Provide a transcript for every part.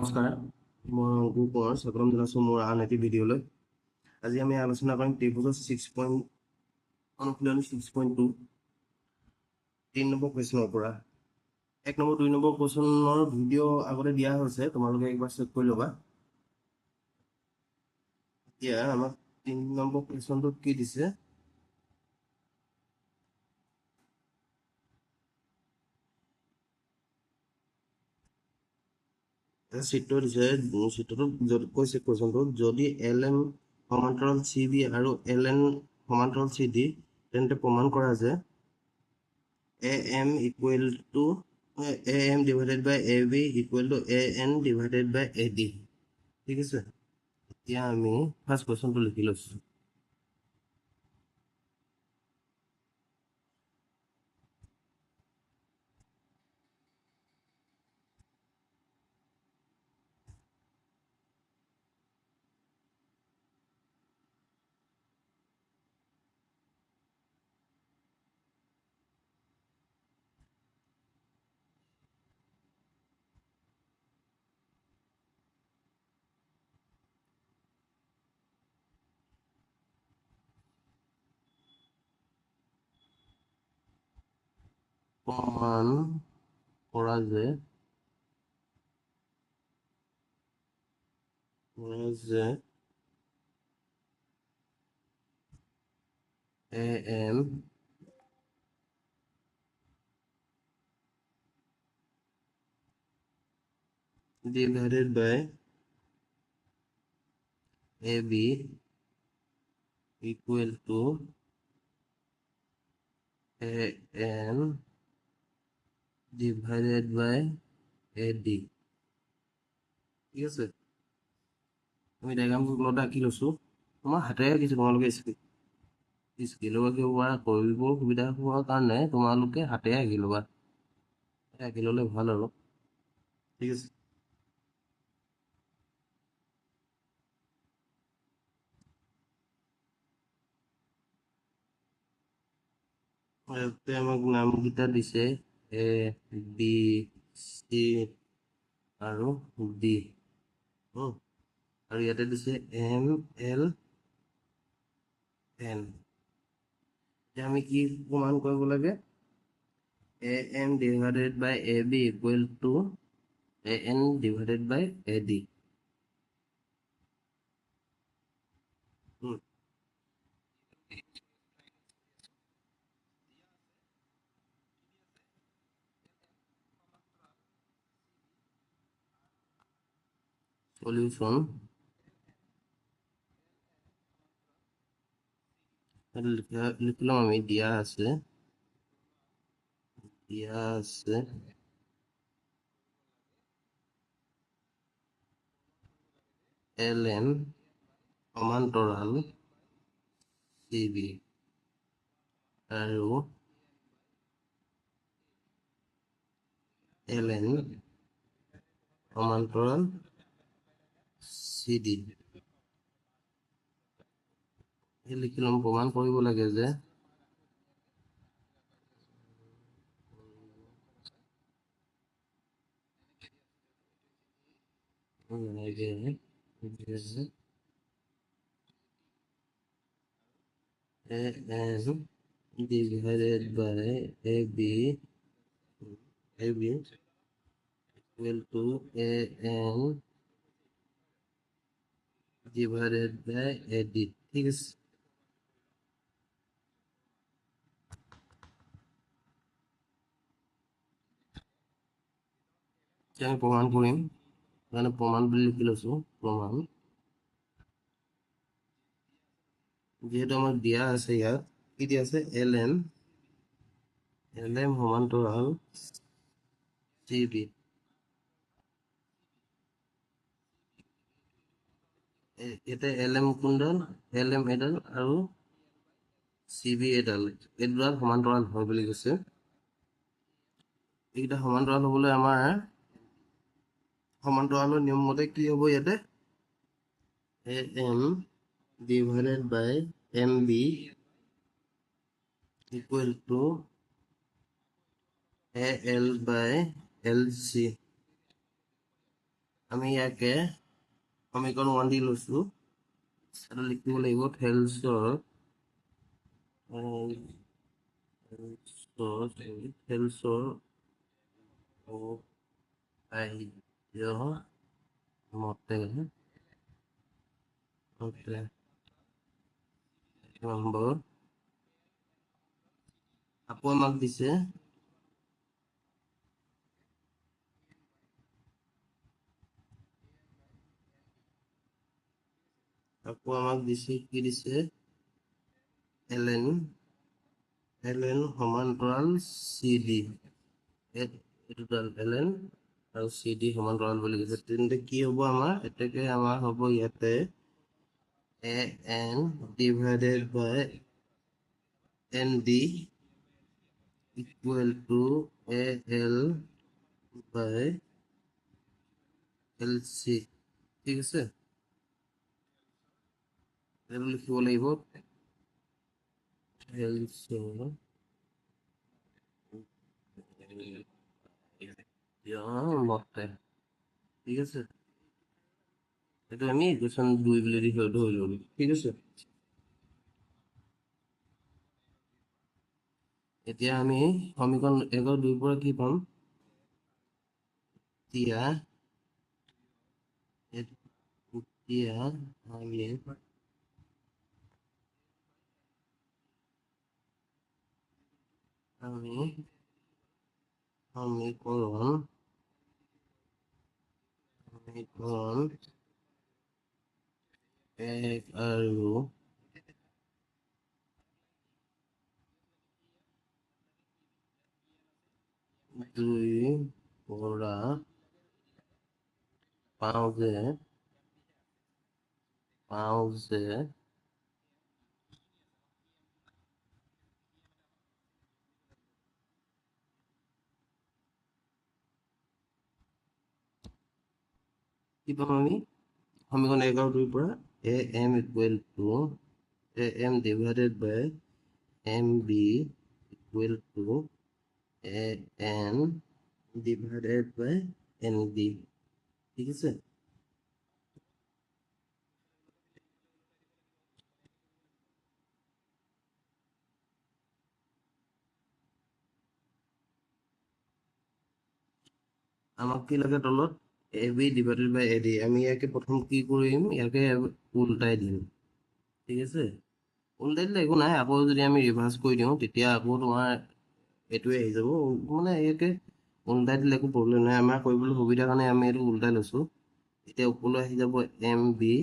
নমস্কাৰ, মই অংকুৰ কোঁৱৰ স্বাগতম জনাইছোঁ মোৰ আন এটি ভিডিঅ'লৈ। আজি আমি আলোচনা কৰিম ত্ৰিভুজৰ অনুশীলনী 6.2 3 নম্বৰ কুৱেশ্যনৰ পৰা। 1 নম্বৰ 2 নম্বৰ কুৱেশ্যনৰ ভিডিঅ' আগতে দিয়া হৈছে, তোমালোকে একবাৰ চেক কৰি ল'বা। এতিয়া আমাক 3 নম্বৰ কুৱেশ্যনটোত কি দিছে, চিত্ৰ দিছে। চিত্ৰটোত কৈছে কুৱেশ্যনটোত যদি LM সমান্তৰাল CB আৰু LN সমান্তৰাল CD, তেন্তে প্ৰমাণ কৰা যে AM divided by AB equal to AN divided by AD। ঠিক আছে, এতিয়া আমি ফাৰ্ষ্ট কুৱেশ্যনটো লিখি লৈছোঁ। প্ৰমাণ কৰা যে AM divided by AB equal to AN divided by AD। ঠিক আছে, আমি ডায়াগ্ৰামটো আঁকি লৈছোঁ। মই হাতেৰে আঁকিছোঁ, তোমালোকে স্কেলৰ আঁকিব পৰা, কৰিব সুবিধা হোৱাৰ কাৰণে তোমালোকে হাতেৰে আঁকি ল'বা। আঁকি ল'লে ভাল আৰু। ঠিক আছে, ইয়াতে আমাক নামকেইটা দিছে A, B, C আৰু D। আৰু ইয়াতে দিছে M, L, N। এতিয়া আমি কি প্ৰমাণ কৰিব লাগে? AM divided by AB equal to AN divided by AD। Solution লিখলাম আমি, দিয়া আছে LN সমান্তৰাল CB আৰু LN সমান্তৰাল CD। লিখি ল'ম, প্ৰমাণ কৰিব লাগে যে AN divided by AB equal to AN divided by AD। ঠিক আছে, আমি প্ৰমাণ কৰিম, মানে প্ৰমাণ বুলি লিখি লৈছোঁ। প্ৰমাণ যিহেতু আমাক দিয়া আছে, ইয়াত কি দিয়া আছে? LM সমান্তৰাল CB। ইয়াতে LM কোনডাল? LM এডাল আৰু CB এডাল, এই দুডাল সমান্তৰাল হয় বুলি কৈছে। এইকেইটা সমান্তৰাল হ'বলৈ আমাৰ সমান্তৰালৰ নিয়ম মতে কি হ'ব? ইয়াতে AM divided by MB equal to AL by LC আমি ইয়াকে সমীকৰণ 1 দি লৈছো আৰু লিখিব লাগিব হেলছৰ মতে নম্বৰ আকৌ আমাক দিছে কি দিছে ln সমান্তৰাল CD এইটো ln আৰু CD সমান্তৰাল বুলি কৈছে তেন্তে কি হ'ব আমাৰ এটাকে আমাৰ হ'ব ইয়াতে an divided by nd equal to al by lc ঠিক আছে এইটো লিখিব লাগিব মতে ঠিক আছে এইটো আমি ইকুৱেশ্যন 2 বুলি ধৰি ললো ঠিক আছে এতিয়া আমি সমীকৰণ 1 আৰু 2 পৰা কি পাম এতিয়া আমি সমীকৰণ 1 আৰু 2 পৰা পাওঁ যে কি পাম আমি সমীকৰণ 1 আৰু 2 পৰা am equal to am divided by mb equal to an divided by nd ঠিক আছে আমাক কি লাগে তলত ab divided by ad আমি ইয়াকে প্ৰথম কি কৰিম ইয়াকে উল্টাই দিম ঠিক আছে উল্টাই দিলে একো নাই আকৌ যদি আমি ৰিভাৰ্স কৰি দিওঁ তেতিয়া আকৌ তোমাৰ এইটোৱে আহি যাব মানে ইয়াকে উল্টাই দিলে একো প্ৰব্লেম নাই আমাৰ কৰিবলৈ সুবিধাৰ কাৰণে আমি এইটো উল্টাই লৈছোঁ এতিয়া ওপৰলৈ আহি যাব M B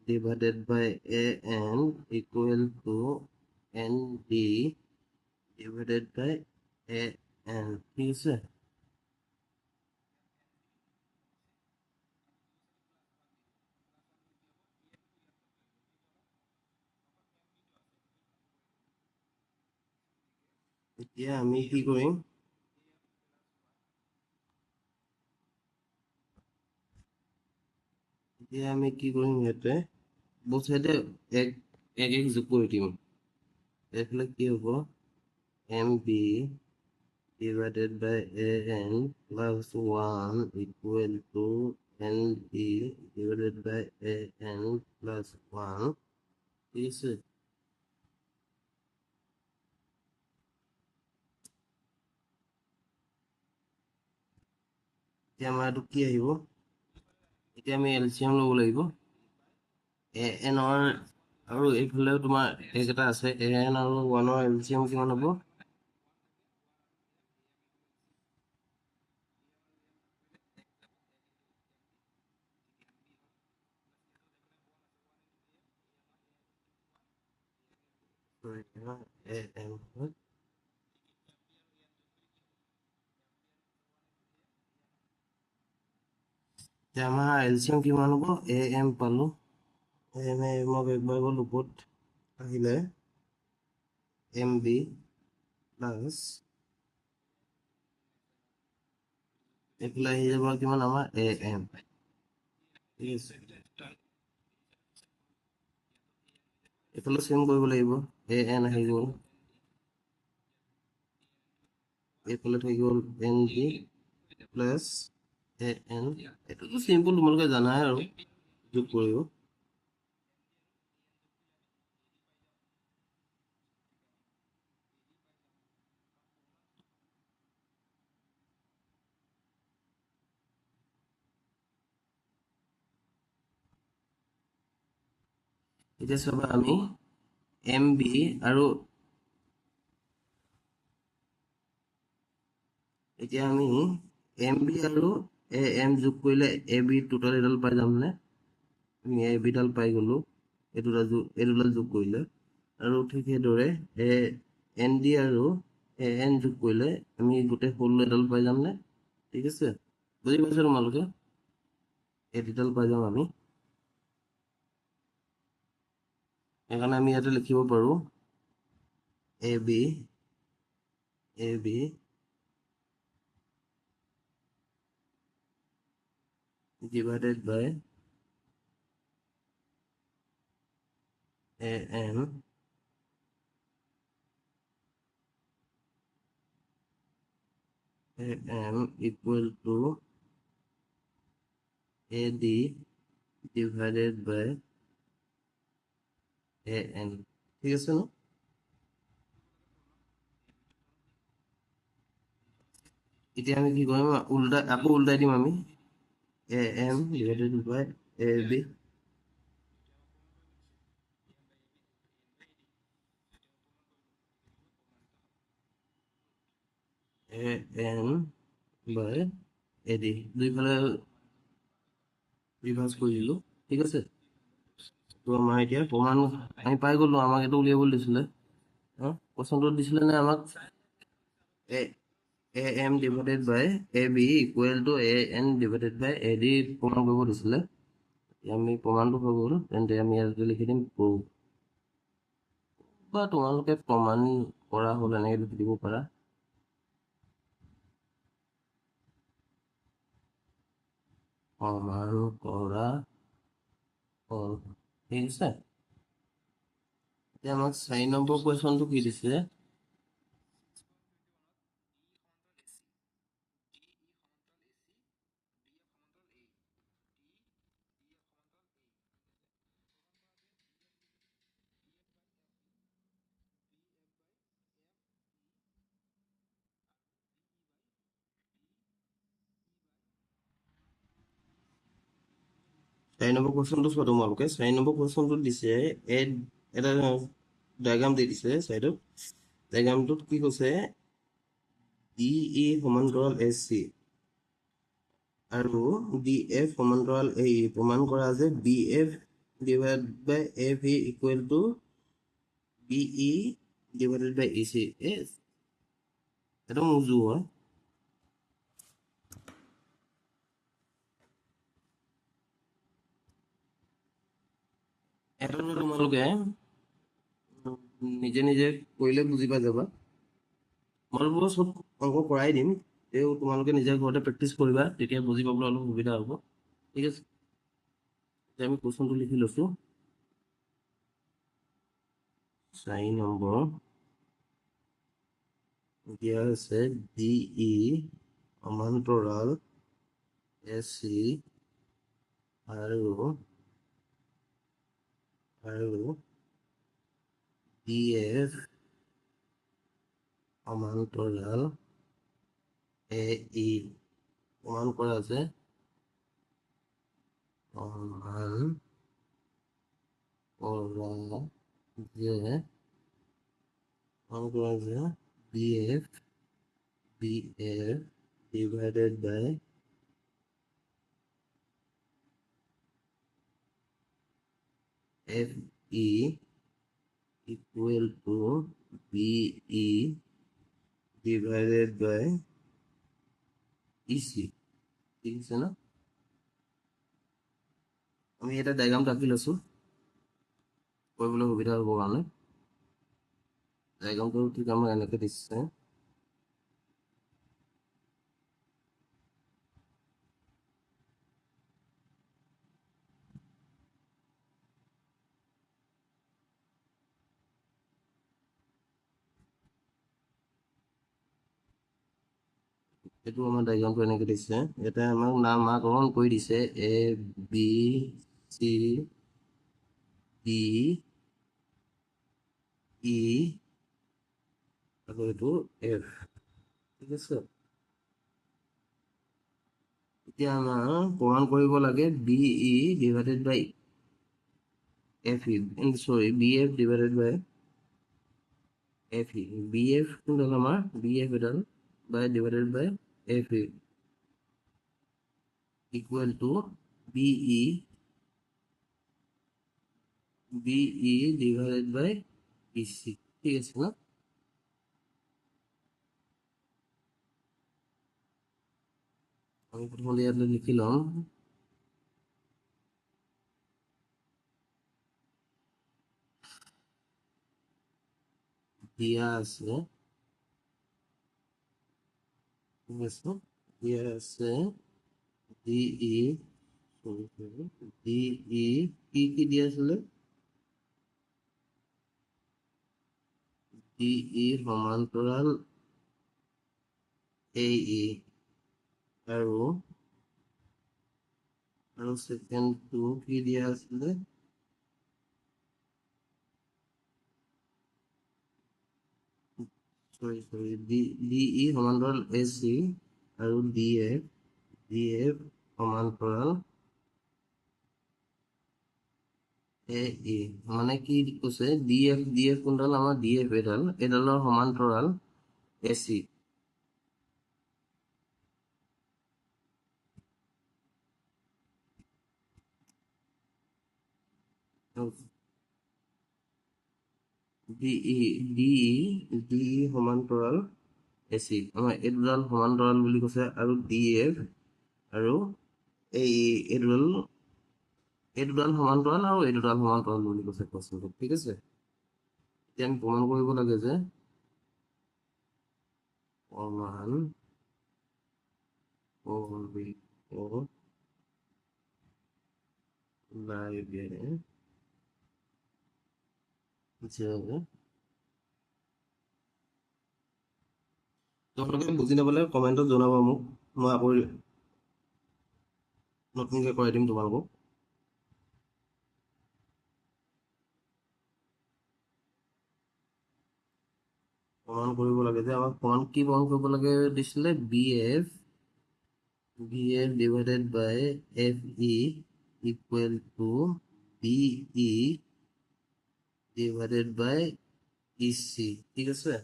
divided by A N equal to N D divided by A N ঠিক আছে এতিয়া আমি কি কৰিম ইয়াতে both সাইডে এক যোগ কৰি দিম এইফালে কি হ'ব M B divided by an plus 1 equal to nd divided by an plus 1 ঠিক আছে এতিয়া আমাৰ এইটো কি আহিব এতিয়া আমি এলচিএম ল'ব লাগিব এ এনৰ আৰু এইফালেও তোমাৰ এক এটা আছে এ এন আৰু 1ৰ এলচিএম কিমান হ'ব এ এন এতিয়া আমাৰ এলচিএম কিমান হ'ব এ এম পালো এম এমক একবাৰ গ'ল ওপৰত আহিলে এম বি প্লাছ এইফালে আহি যাব কিমান আমাৰ এ এম ঠিক আছে এইফালে চেম কৰিব লাগিব এ এন আহি গ'ল এইফালে থাকি গ'ল N D plus A N এইটোতো চিম্পল তোমালোকে জানাই আৰু যোগ কৰিব এতিয়া চাবা আমি এম বি আৰু এতিয়া আমি এম বি আৰু এ এম যোগ কৰিলে এ বি টোটেল এডাল পাই যামনে আমি এ বিডাল পাই গ'লোঁ এই দুডাল যোগ কৰিলে আৰু ঠিক সেইদৰে এ এন ডি আৰু এ এন যোগ কৰিলে আমি গোটেই সৰু এডাল পাই যামনে ঠিক আছে বুজি পাইছা তোমালোকে এই দুডাল পাই যাম আমি সেইকাৰণে আমি ইয়াতে লিখিব পাৰোঁ A B divided by a n equal to a d divided by a n ঠিক আছে ন এতিয়া আমি কি কৰিম আকৌ উল্টাই দিম আমি a m divided by a b a n by a d দুইফালে ৰিভাৰ্চ কৰি দিলোঁ ঠিক আছে তো আমাৰ এতিয়া প্ৰমাণ আমি পাই গ'লোঁ আমাক এইটো উলিয়াবলৈ দিছিলে কোৱেশ্যনটোত দিছিলে নে আমাক A A M divided by A B equal to A N divided by A D প্ৰমাণ কৰিব দিছিলে আমি প্ৰমাণটো হৈ গ'ল তেন্তে আমি ইয়াতে লিখি দিম প্ৰুভ বা তোমালোকে প্ৰমাণ কৰা হ'ল এনেকৈ লিখি দিব পাৰা প্ৰমাণ কৰা হ'ল ঠিক আছে এতিয়া আমাক 4 নম্বৰ কুৱেশ্যনটো কি দিছে চাৰি নম্বৰ কুৱেশ্যনটো চোৱা তোমালোকে 4 নম্বৰ কুৱেশ্যনটোত দিছে এটা ডায়েগ্ৰাম দি দিছে চাইডত ডায়েগ্ৰামটোত কি কৈছে ডি ই সমান্তৰাল এছ চি আৰু ডি এফ সমান্তৰাল এ ই প্ৰমাণ কৰা যে B F divide by F E equal to B E divided by E C এইটো মুজু হয় এটা তোমালোকে নিজে নিজে কৰিলে বুজি পাই যাবা মই চব অংক কৰাই দিম তেও তোমালোকে নিজে ঘৰতে প্ৰেক্টিচ কৰিবা তেতিয়া বুজি পাবলৈ অলপ সুবিধা হ'ব ঠিক আছে এতিয়া আমি কুৱেশ্যনটো লিখি লৈছোঁ 4 নম্বৰ দিয়া আছে ডি ই সমান্তৰাল এছ চি আৰু ডি এফ সমান্তৰাল এ ই প্ৰমাণ কৰা যে B F divided by F E equal to B E divided by E C ঠিক আছে ন আমি এটা ডায়েগ্ৰাম আঁকি লৈছোঁ কৰিবলৈ সুবিধা হ'বৰ কাৰণে ডায়েগ্ৰামটো ঠিক আমাক এনেকৈ দিছে এইটো আমাৰ ডাইগ্ৰামটো এনেকৈ দিছে ইয়াতে আমাক নামকৰণ কৰি দিছে A B C D E আকৌ এইটো F ঠিক আছে এতিয়া আমাৰ প্ৰমাণ কৰিব লাগে BE divided by FE sorry BF divided by FE BF কোনডাল আমাৰ BF এডাল by divided by FE equal to BE divided by BC ঠিক আছে না আমি প্রথমে ইয়াতে লিখি লম দিয়া আছে ঠিক আছে দিয়া আছে DE DE কি দিয়া আসলে DE সমান্তরাল AE আৰু সেকেন্ডটো কি দিয়া আসলে সৰি DE সমান্তৰাল AC আৰু DF সমান্তৰাল AE মানে কি কৈছে DF কোনডাল আমাৰ DF এডালৰ সমান্তৰাল AC DE সমান্তৰাল AC আমাৰ এই দুডাল সমান্তৰাল বুলি কৈছে আৰু DF আৰু এই দুডাল সমান্তৰাল আৰু এই দুডাল সমান্তৰাল বুলি কৈছে কোৱেশ্চনটো ঠিক আছে এতিয়া আমি প্ৰমাণ কৰিব লাগে যে প্ৰমাণ কৰিব লাগে যে তোমালোকে বুজি নাপালে কমেণ্টত জনাবা মোক মই আকৌ নতুনকৈ কৰাই দিম তোমালোকক প্ৰমাণ কৰিব লাগে যে আমাক প্ৰমাণ কৰিব লাগে দিছিলে BF divided by FE equal to BE divided by EC ঠিক আছে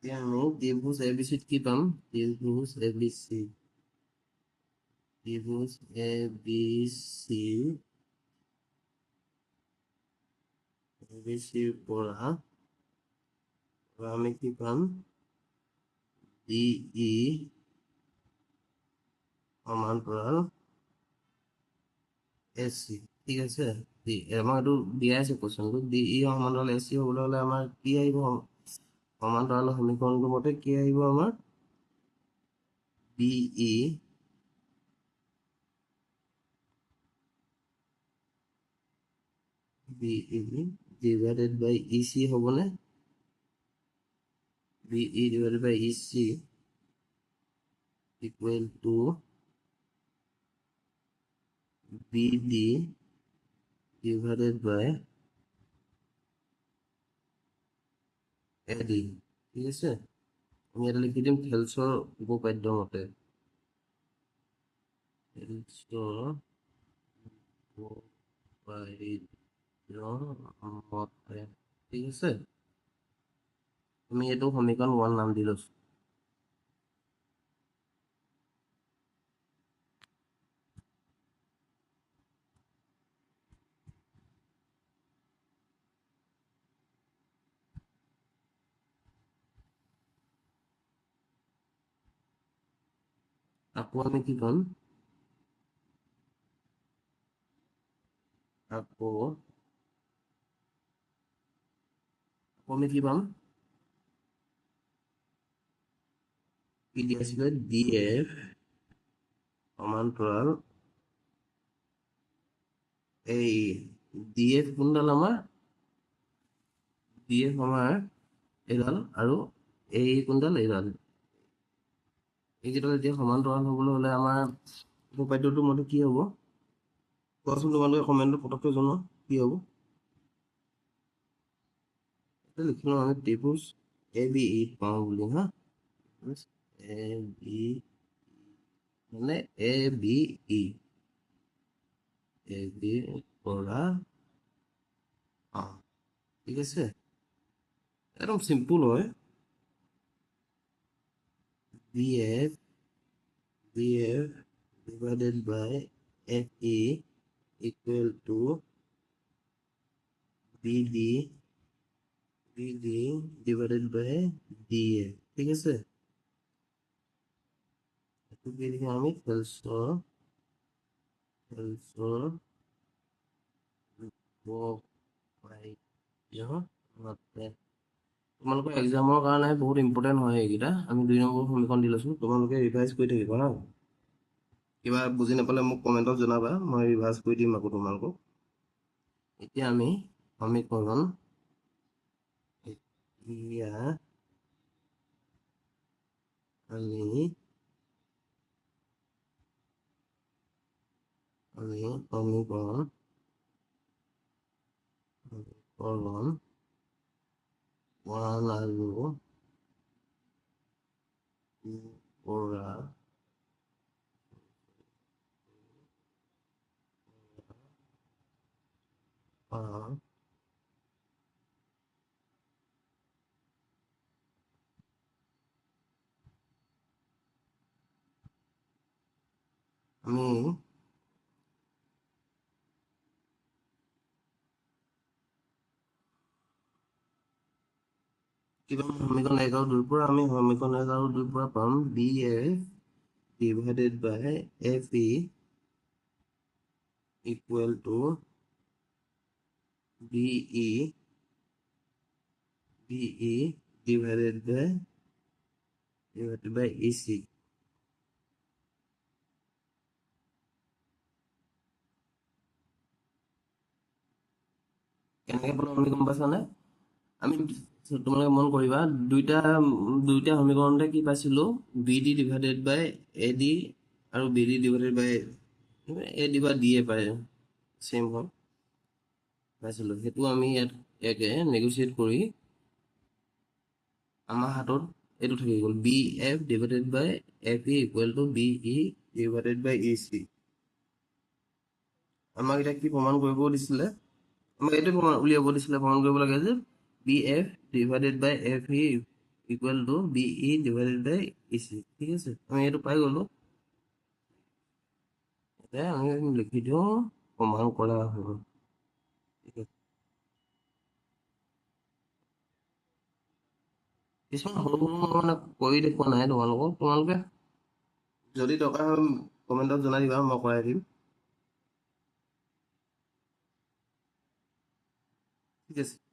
এতিয়া আমি ত্ৰিভুজ ABCত কি পাম ত্ৰিভুজ ABCৰ পৰা আমি কি পাম DE সমান্তৰাল AC ঠিক আছে আমাক এইটো দিয়া আছে কোৱেশ্চনটো DE সমান্তৰাল AC হ'বলৈ হ'লে আমাৰ কি আহিব সমান্তৰাল সমীকৰণটোৰ মতে কি আহিব আমাৰ BE divided by EC হ'বনে BE divided by EC equal to BD divided by AD ঠিক আছে আমি এটা লিখি দিম থেলছৰ উপপাদ্য মতে ঠিক আছে আমি এইটো সমীকৰণ 1 নাম দি লৈছো আকৌ আমি কি পাম আকৌ আমি কি পাম কি দিয়া আছিলে DF সমান্তৰাল এই DF কোনডাল আমাৰ DF আমাৰ এইডাল আৰু এই কোনডাল এইডাল এইকেইডাল এতিয়া সমান্তৰাল হ'বলৈ হ'লে আমাৰ উপপাদ্যটোৰ মতে কি হ'ব কোৱাচোন তোমালোকে কমেণ্টত পটককৈ জনোৱা কি হ'ব এটা লিখি লওঁ আমি ত্ৰিভুজ ABE পাওঁ বুলি হা ABE মানে ABE পৰা ঠিক আছে একদম সিম্পল হয় BF divided by FE equal to BD divided by DA ঠিক আছে এটো কি লিখি আমি ফেলছৰ তোমালোকৰ এক্সামৰ কাৰণে বহুত ইম্পৰ্টেণ্ট হয় এইকেইটা আমি 2 নম্বৰ সমীকৰণ দি লৈছোঁ তোমালোকে ৰিভাইজ কৰি থাকিবা হা কিবা বুজি নাপালে মোক কমেণ্টত জনাবা মই ৰিভাইজ কৰি দিম আকৌ তোমালোকক এতিয়া আমি সমীকৰণ এতিয়া আমি সমীকৰণ 1 আৰু 2 পৰা আমি কিবা সমীকৰণ 1 আৰু 2 পৰা আমি সমীকৰণ 1 আৰু 2 পৰা পাম BF divided by FE equal to BE divided by EC কেনেকৈ পালো আমি গম পাইছানে আমি তোমালোকে মন কৰিবা দুইটা সমীকৰণতে কি পাইছিলো BD divided by AD আৰু BD divided by AD বা DA পাই সেম হয় পাইছিলো সেইটো আমি ইয়াত একে নেগোচিয়েট কৰি আমাৰ হাতত এইটো থাকি গ'ল BF divided by FE equal to BE divided by EC আমাক এটা কি প্ৰমাণ কৰিব দিছিলে আমাক এইটো প্ৰমাণ উলিয়াব দিছিলে প্ৰমাণ কৰিব লাগে যে BF divided by FE equal to BE divided by EC ঠিক আছে আমি এইটো পাই গ'লো এতিয়া আমি লিখি দিওঁ প্ৰমাণ কৰা হ'ল ঠিক আছে কিছুমান সৰু মানে কৰি দেখুওৱা নাই তোমালোকে যদি দৰকাৰ হয় কমেণ্টত জনাই দিবা মই কৰাই দিম ঠিক আছে